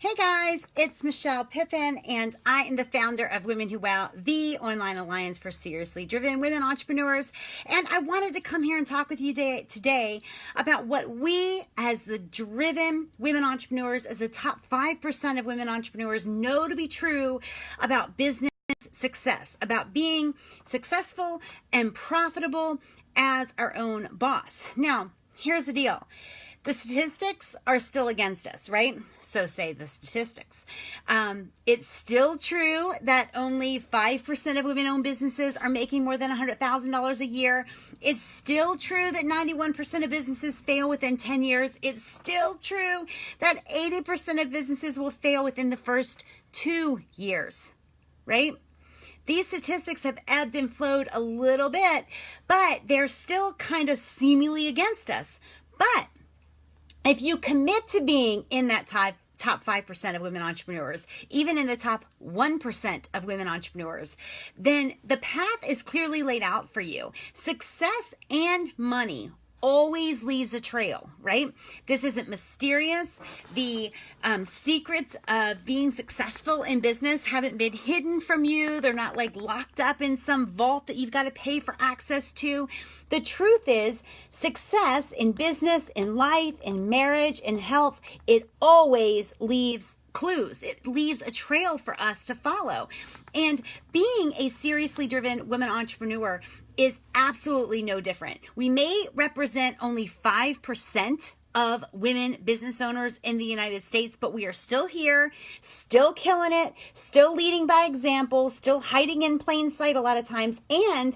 Hey guys, it's Michelle Pippin, and I am the founder of Women Who Wow, the online alliance for seriously driven women entrepreneurs. And I wanted to come here and talk with you today about what we, as the driven women entrepreneurs, as the top 5% of women entrepreneurs, know to be true about business success, about being successful and profitable as our own boss. Now, here's the deal. The statistics are still against us, right? So say the statistics. It's still true that only 5% of women-owned businesses are making more than $100,000 a year. It's still true that 91% of businesses fail within 10 years. It's still true that 80% of businesses will fail within the first 2 years, right? These statistics have ebbed and flowed a little bit, but they're still kind of seemingly against us. But if you commit to being in that top 5% of women entrepreneurs, even in the top 1% of women entrepreneurs, then the path is clearly laid out for you. Success and money always leaves a trail, right? This isn't mysterious. The secrets of being successful in business haven't been hidden from you. They're not like locked up in some vault that you've got to pay for access to. The truth is, success in business, in life, in marriage, in health, it always leaves clues. It leaves a trail for us to follow. And being a seriously driven women entrepreneur is absolutely no different. We may represent only 5% of women business owners in the United States, but we are still here, still killing it, still leading by example, still hiding in plain sight a lot of times. And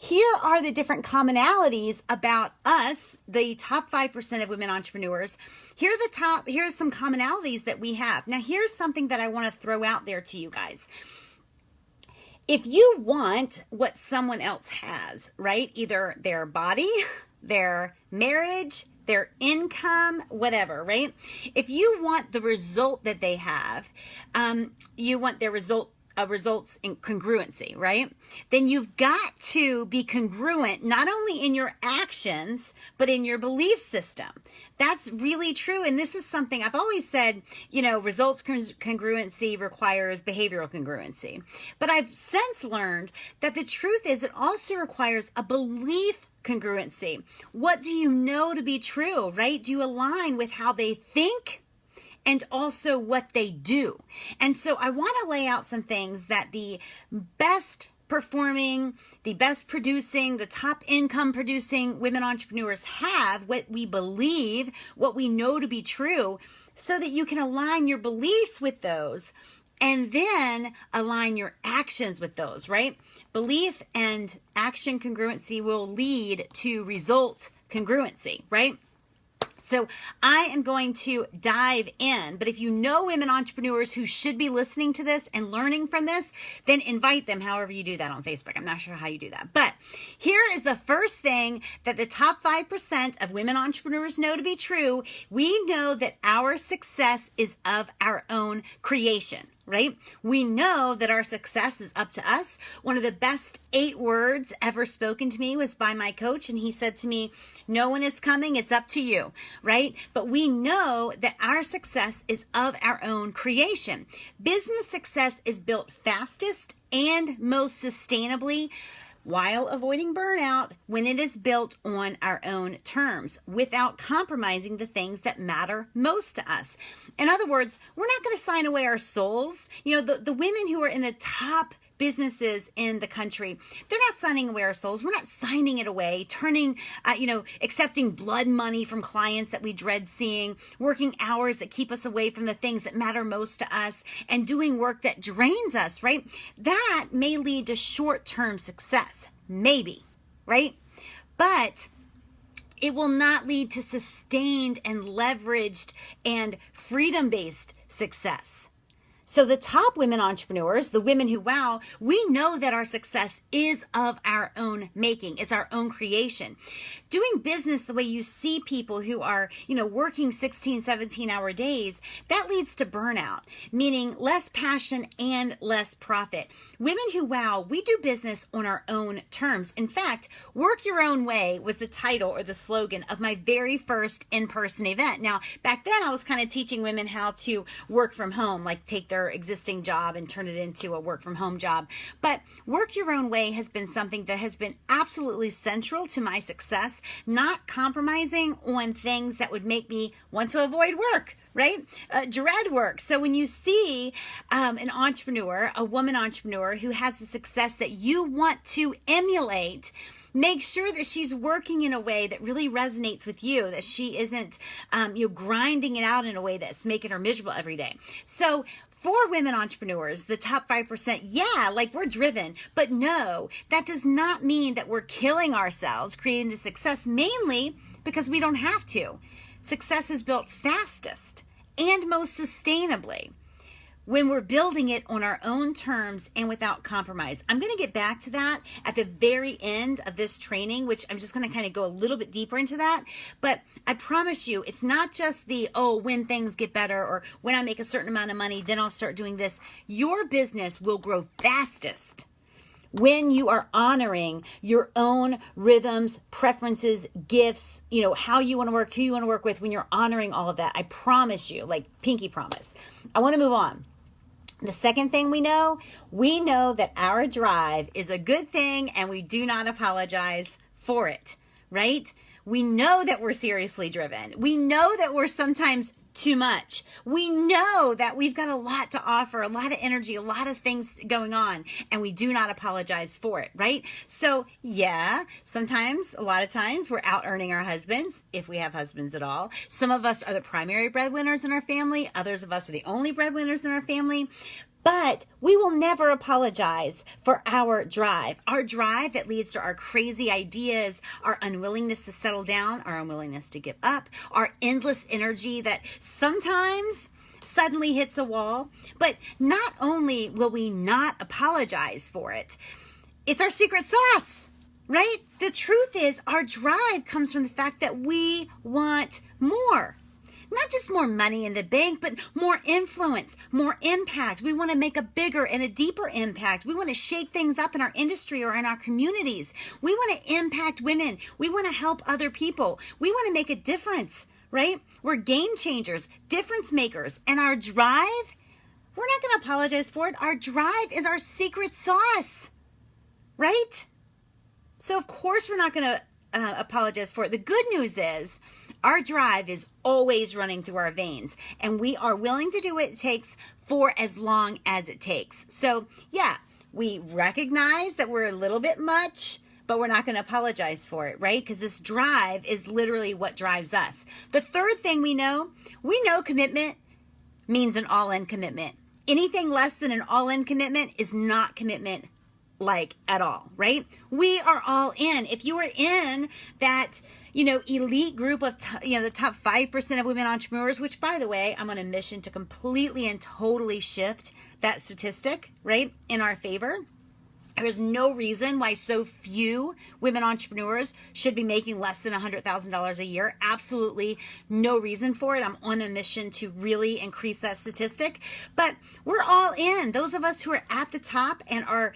here are the different commonalities about us, the top 5% of women entrepreneurs. Here's some commonalities that we have. Now, here's something that I want to throw out there to you guys. If you want what someone else has, right? Either their body, their marriage, their income, whatever, right? If you want the result that they have, you want their results in congruency, right? Then you've got to be congruent, not only in your actions, but in your belief system. That's really true. And this is something I've always said, results congruency requires behavioral congruency. But I've since learned that the truth is it also requires a belief congruency. What do you know to be true, right? Do you align with how they think and also what they do? And so I want to lay out some things that the best performing, the best producing, the top income producing women entrepreneurs have, what we believe, what we know to be true, so that you can align your beliefs with those and then align your actions with those, right? Belief and action congruency will lead to result congruency, right? So I am going to dive in, but if you know women entrepreneurs who should be listening to this and learning from this, then invite them however you do that on Facebook. I'm not sure how you do that, but here is the first thing that the top 5% of women entrepreneurs know to be true. We know that our success is of our own creation, right? We know that our success is up to us. One of the best 8 words ever spoken to me was by my coach, and he said to me, "No one is coming, it's up to you," right? But we know that our success is of our own creation. Business success is built fastest and most sustainably while avoiding burnout when it is built on our own terms without compromising the things that matter most to us. In other words, we're not going to sign away our souls. The women who are in the top businesses in the country, they're not signing away our souls. We're not signing it away, accepting blood money from clients that we dread seeing, working hours that keep us away from the things that matter most to us, and doing work that drains us, right? That may lead to short-term success, maybe, right? But it will not lead to sustained and leveraged and freedom-based success. So the top women entrepreneurs, the women who wow, we know that our success is of our own making. It's our own creation. Doing business the way you see people who are, working 16, 17-hour days, that leads to burnout, meaning less passion and less profit. Women who wow, we do business on our own terms. In fact, Work Your Own Way was the title or the slogan of my very first in-person event. Now, back then I was kind of teaching women how to work from home, like take their existing job and turn it into a work from home job. But Work Your Own Way has been something that has been absolutely central to my success, not compromising on things that would make me want to avoid work, right? Dread work. So when you see an entrepreneur, a woman entrepreneur who has the success that you want to emulate, make sure that she's working in a way that really resonates with you, that she isn't grinding it out in a way that's making her miserable every day. So for women entrepreneurs, the top 5%, yeah, like we're driven, but no, that does not mean that we're killing ourselves creating the success, mainly because we don't have to. Success is built fastest and most sustainably when we're building it on our own terms and without compromise. I'm going to get back to that at the very end of this training, which I'm just going to kind of go a little bit deeper into that. But I promise you, it's not just when things get better or when I make a certain amount of money, then I'll start doing this. Your business will grow fastest when you are honoring your own rhythms, preferences, gifts, how you want to work, who you want to work with, when you're honoring all of that. I promise you, like pinky promise. I want to move on. The second thing we know that our drive is a good thing and we do not apologize for it, right? We know that we're seriously driven. We know that we're sometimes too much. We know that we've got a lot to offer, a lot of energy, a lot of things going on, and we do not apologize for it, right? So yeah, a lot of times we're out earning our husbands, if we have husbands at all. Some of us are the primary breadwinners in our family. Others of us are the only breadwinners in our family. But we will never apologize for our drive that leads to our crazy ideas, our unwillingness to settle down, our unwillingness to give up, our endless energy that sometimes suddenly hits a wall. But not only will we not apologize for it, it's our secret sauce, right? The truth is our drive comes from the fact that we want more. Not just more money in the bank, but more influence, more impact. We want to make a bigger and a deeper impact. We want to shake things up in our industry or in our communities. We want to impact women. We want to help other people. We want to make a difference, right? We're game changers, difference makers. And our drive, we're not going to apologize for it. Our drive is our secret sauce, right? So of course we're not going to apologize for it. The good news is our drive is always running through our veins, and we are willing to do what it takes for as long as it takes. So yeah, we recognize that we're a little bit much, but we're not going to apologize for it, right? Because this drive is literally what drives us. The third thing we know commitment means an all-in commitment. Anything less than an all-in commitment is not commitment at all, right? We are all in. If you are in that, elite group of, the top 5% of women entrepreneurs, which by the way, I'm on a mission to completely and totally shift that statistic, right, in our favor. There is no reason why so few women entrepreneurs should be making less than $100,000 a year. Absolutely no reason for it. I'm on a mission to really increase that statistic. But we're all in. Those of us who are at the top and are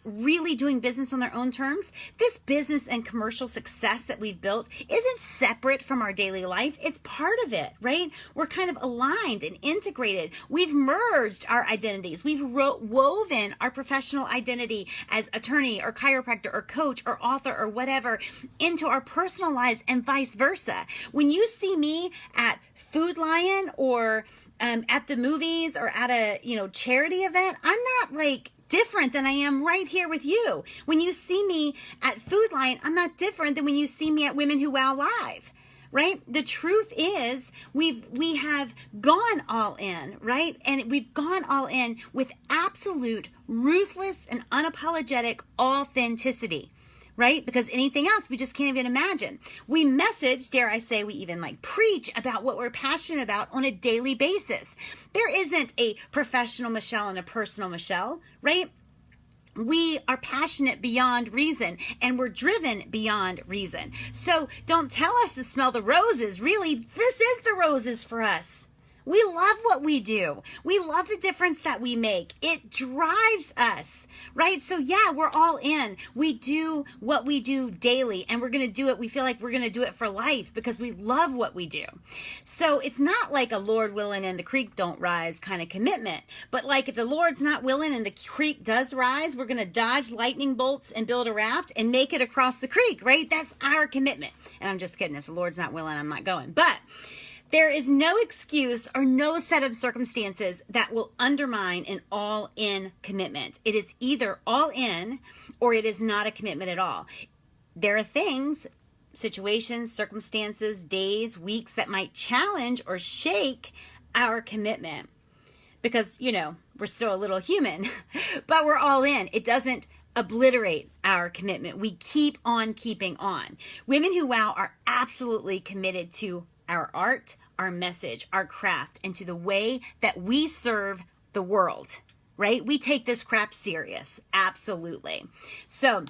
really doing business on their own terms, this business and commercial success that we've built isn't separate from our daily life. It's part of it, right? We're kind of aligned and integrated. We've merged our identities. We've woven our professional identity as attorney or chiropractor or coach or author or whatever into our personal lives and vice versa. When you see me at Food Lion or at the movies or at a charity event, I'm not different than I am right here with you. When you see me at Food Lion, I'm not different than when you see me at Women Who Wow Live. Right? The truth is we have gone all in, right? And we've gone all in with absolute ruthless and unapologetic authenticity. right? Because anything else, we just can't even imagine. We message, dare I say, we even like preach about what we're passionate about on a daily basis. There isn't a professional Michelle and a personal Michelle, right? We are passionate beyond reason, and we're driven beyond reason. So don't tell us to smell the roses. Really, this is the roses for us. We love what we do. We love the difference that we make. It drives us, right? So yeah, we're all in. We do what we do daily, and we're going to do it. We feel like we're going to do it for life because we love what we do. So it's not like a Lord willing and the creek don't rise kind of commitment. But like if the Lord's not willing and the creek does rise, we're going to dodge lightning bolts and build a raft and make it across the creek, right? That's our commitment. And I'm just kidding. If the Lord's not willing, I'm not going. But there is no excuse or no set of circumstances that will undermine an all-in commitment. It is either all in or it is not a commitment at all. There are things, situations, circumstances, days, weeks that might challenge or shake our commitment because, you know, we're still a little human, but we're all in. It doesn't obliterate our commitment. We keep on keeping on. Women Who Wow are absolutely committed to our art, our message, our craft, and to the way that we serve the world, right? We take this crap serious. Absolutely. So,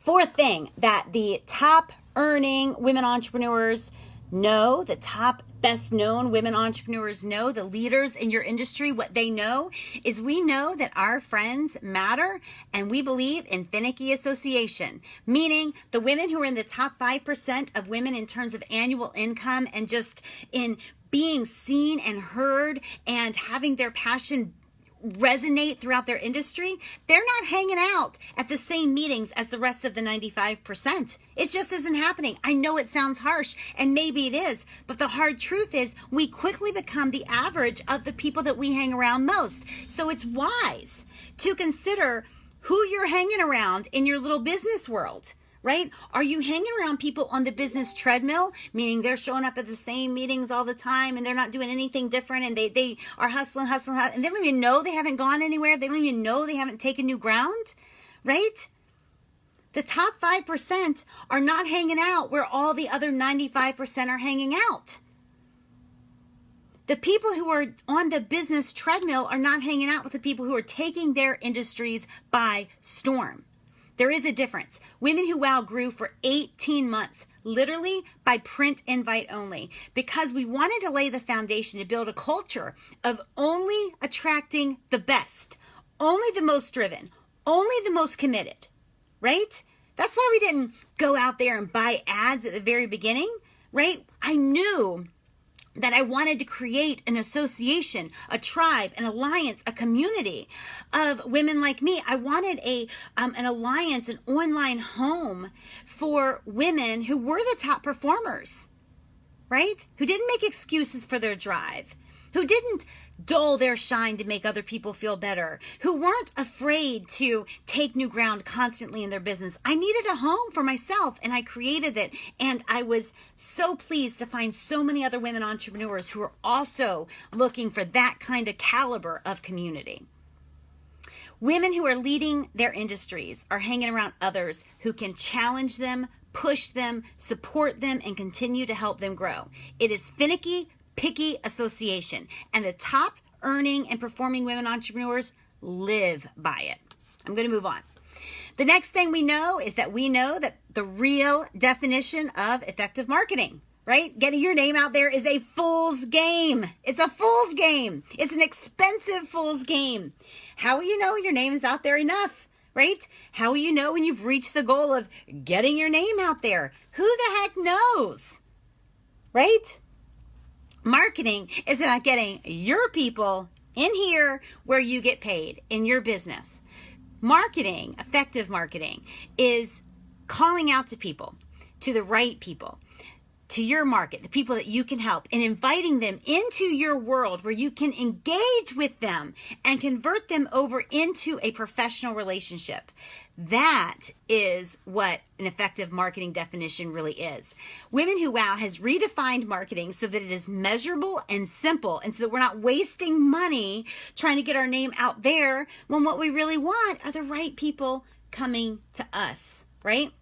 fourth thing that the top earning women entrepreneurs know, the top best known women entrepreneurs know, the leaders in your industry, what they know is we know that our friends matter, and we believe in finicky association, meaning the women who are in the top 5% of women in terms of annual income and just in being seen and heard and having their passion resonate throughout their industry, they're not hanging out at the same meetings as the rest of the 95%. It just isn't happening. I know it sounds harsh, and maybe it is, but the hard truth is we quickly become the average of the people that we hang around most. So it's wise to consider who you're hanging around in your little business world. Right? Are you hanging around people on the business treadmill, meaning they're showing up at the same meetings all the time and they're not doing anything different and they are hustling, and they don't even know they haven't gone anywhere. They don't even know they haven't taken new ground, right? The top 5% are not hanging out where all the other 95% are hanging out. The people who are on the business treadmill are not hanging out with the people who are taking their industries by storm. There is a difference. Women Who Wow grew for 18 months, literally by print invite only, because we wanted to lay the foundation to build a culture of only attracting the best, only the most driven, only the most committed, right? That's why we didn't go out there and buy ads at the very beginning, right? I knew that I wanted to create an association, a tribe, an alliance, a community of women like me. I wanted an alliance, an online home for women who were the top performers, right? Who didn't make excuses for their drive, who didn't dull their shine to make other people feel better, who weren't afraid to take new ground constantly in their business. I needed a home for myself, and I created it. And I was so pleased to find so many other women entrepreneurs who are also looking for that kind of caliber of community. Women who are leading their industries are hanging around others who can challenge them, push them, support them, and continue to help them grow. It is finicky, picky association, and the top earning and performing women entrepreneurs live by it. I'm going to move on. The next thing we know is that we know that the real definition of effective marketing, right? Getting your name out there is a fool's game. It's a fool's game. It's an expensive fool's game. How will you know your name is out there enough, right? How will you know when you've reached the goal of getting your name out there? Who the heck knows, right? Marketing is about getting your people in here where you get paid in your business. Marketing, effective marketing, is calling out to people, to the right people, to your market, the people that you can help, and inviting them into your world where you can engage with them and convert them over into a professional relationship. That is what an effective marketing definition really is. Women Who Wow has redefined marketing so that it is measurable and simple, and so that we're not wasting money trying to get our name out there when what we really want are the right people coming to us, right?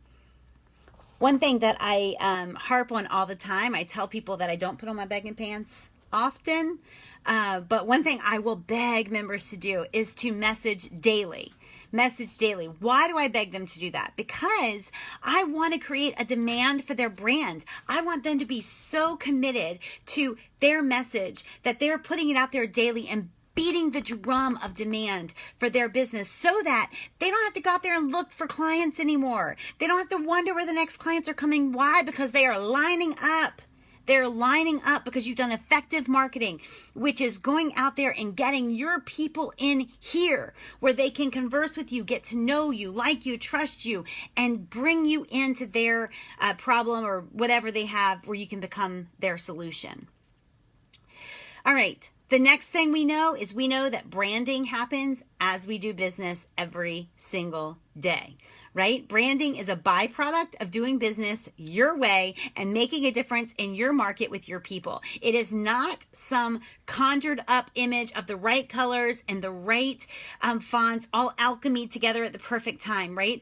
One thing that I harp on all the time, I tell people that I don't put on my begging pants often, but one thing I will beg members to do is to message daily. Message daily. Why do I beg them to do that? Because I want to create a demand for their brand. I want them to be so committed to their message that they're putting it out there daily and beating the drum of demand for their business so that they don't have to go out there and look for clients anymore. They don't have to wonder where the next clients are coming. Why? Because they are lining up. They're lining up because you've done effective marketing, which is going out there and getting your people in here where they can converse with you, get to know you, like you, trust you, and bring you into their problem or whatever they have where you can become their solution. All right. The next thing we know is we know that branding happens as we do business every single day, right? Branding is a byproduct of doing business your way and making a difference in your market with your people. It is not some conjured up image of the right colors and the right fonts all alchemy together at the perfect time, right?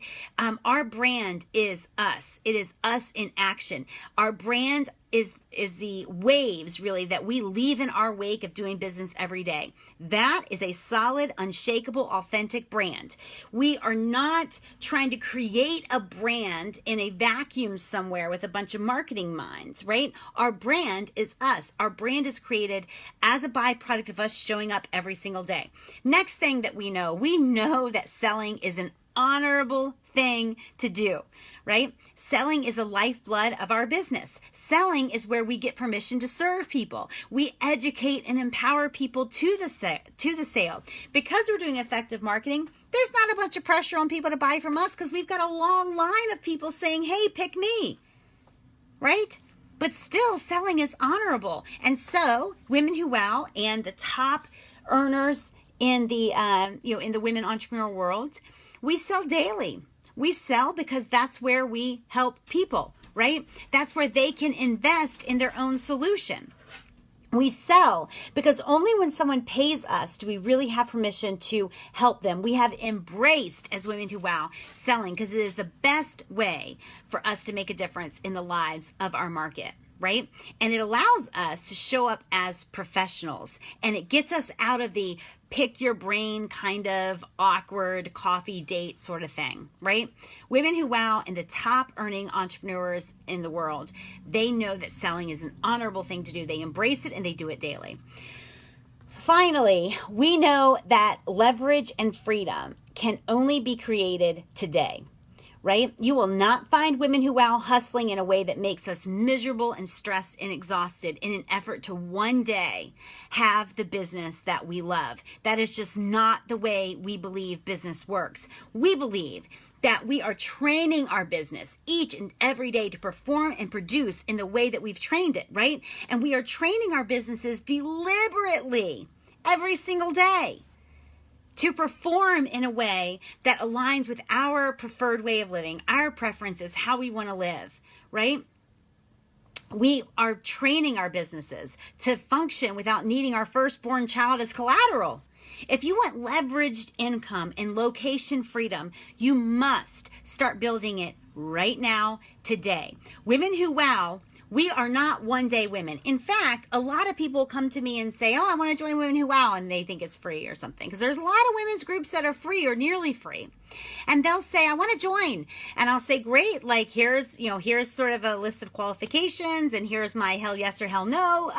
Our brand is us. It is us in action. Our brand is the waves really that we leave in our wake of doing business every day. That is a solid, unshakable, authentic brand. We are not trying to create a brand in a vacuum somewhere with a bunch of marketing minds, right? Our brand is us. Our brand is created as a byproduct of us showing up every single day. Next thing that we know that selling is an honorable thing to do, right? Selling is the lifeblood of our business. Selling is where we get permission to serve people. We educate and empower people to the sale. Because we're doing effective marketing, there's not a bunch of pressure on people to buy from us because we've got a long line of people saying, hey, pick me, right? But still, selling is honorable. And so Women Who Wow and the top earners in the in the women entrepreneur world, we sell daily. We sell because that's where we help people, right? That's where they can invest in their own solution. We sell because only when someone pays us do we really have permission to help them. We have embraced, as Women Who Wow, selling because it is the best way for us to make a difference in the lives of our market, right? And it allows us to show up as professionals, and it gets us out of the pick your brain kind of awkward coffee date sort of thing, right? Women Who Wow and the top earning entrepreneurs in the world, they know that selling is an honorable thing to do. They embrace it and they do it daily. Finally, we know that leverage and freedom can only be created today, right? You will not find Women Who Wow hustling in a way that makes us miserable and stressed and exhausted in an effort to one day have the business that we love. That is just not the way we believe business works. We believe that we are training our business each and every day to perform and produce in the way that we've trained it, right? And we are training our businesses deliberately every single day to perform in a way that aligns with our preferred way of living, our preferences, how we want to live, right? We are training our businesses to function without needing our firstborn child as collateral. If you want leveraged income and location freedom, you must start building it right now, today. Women Who Wow, we are not one-day women. In fact, a lot of people come to me and say, oh, I want to join Women Who Wow, and they think it's free or something. Because there's a lot of women's groups that are free or nearly free. And they'll say, I want to join. And I'll say, great, like here's sort of a list of qualifications, and here's my hell yes or hell no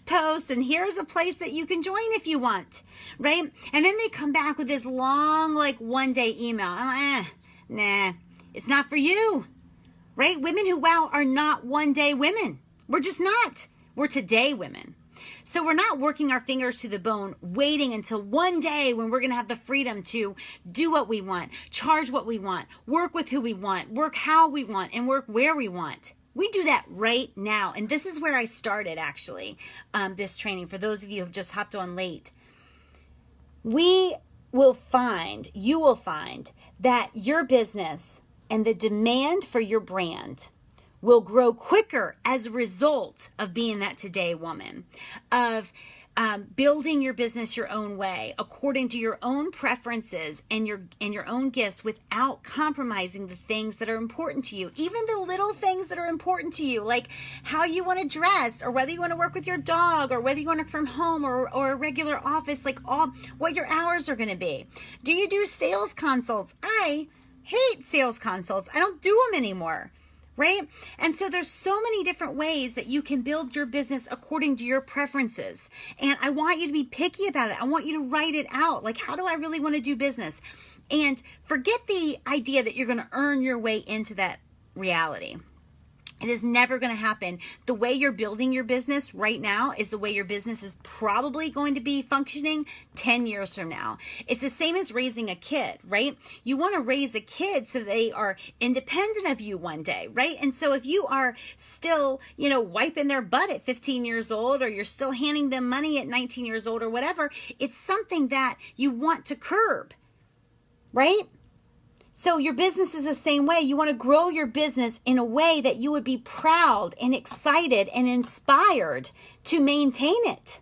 post, and here's a place that you can join if you want, right? And then they come back with this long, like, one-day email. Nah, it's not for you. Right? Women Who Wow are not one-day women. We're just not. We're today women. So we're not working our fingers to the bone, waiting until one day when we're going to have the freedom to do what we want, charge what we want, work with who we want, work how we want, and work where we want. We do that right now. And this is where I started, actually, this training, for those of you who have just hopped on late. You will find that your business and the demand for your brand will grow quicker as a result of being that today woman, of building your business your own way, according to your own preferences and your own gifts, without compromising the things that are important to you. Even the little things that are important to you, like how you want to dress, or whether you want to work with your dog, or whether you want to work from home or a regular office, like all what your hours are going to be. Do you do sales consults? I hate sales consults. I don't do them anymore. Right? And so there's so many different ways that you can build your business according to your preferences. And I want you to be picky about it. I want you to write it out. Like, how do I really want to do business? And forget the idea that you're going to earn your way into that reality. It is never going to happen. The way you're building your business right now is the way your business is probably going to be functioning 10 years from now. It's the same as raising a kid, right? You want to raise a kid so they are independent of you one day, right? And so if you are still, wiping their butt at 15 years old, or you're still handing them money at 19 years old or whatever, it's something that you want to curb, right? So your business is the same way. You want to grow your business in a way that you would be proud and excited and inspired to maintain it.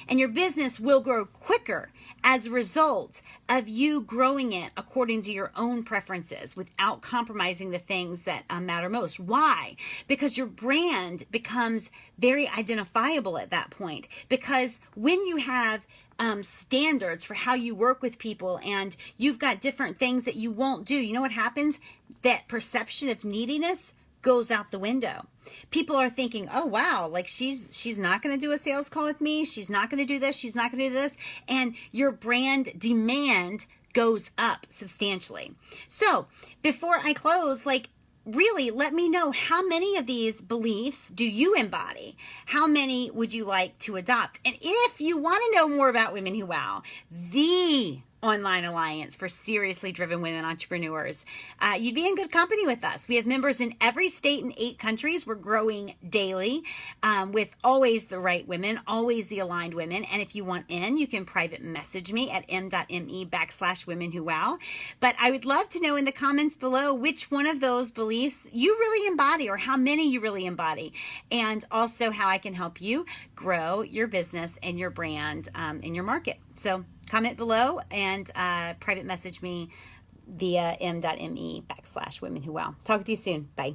And your business will grow quicker as a result of you growing it according to your own preferences, without compromising the things that matter most. Why? Because your brand becomes very identifiable at that point. Because when you have standards for how you work with people, and you've got different things that you won't do, you know what happens? That perception of neediness goes out the window. People are thinking, oh wow, like she's not going to do a sales call with me. She's not going to do this. She's not going to do this. And your brand demand goes up substantially. So before I close, really let me know, how many of these beliefs do you embody? How many would you like to adopt? And if you want to know more about Women Who Wow, the online alliance for seriously driven women entrepreneurs, you'd be in good company with us. We have members in every state in 8 countries. We're growing daily with always the right women, always the aligned women. And if you want in, you can private message me at m.me/women who wow. But I would love to know in the comments below which one of those beliefs you really embody, or how many you really embody, and also how I can help you grow your business and your brand in your market. So comment below and private message me via m.me/women who wow. Talk with you soon. Bye.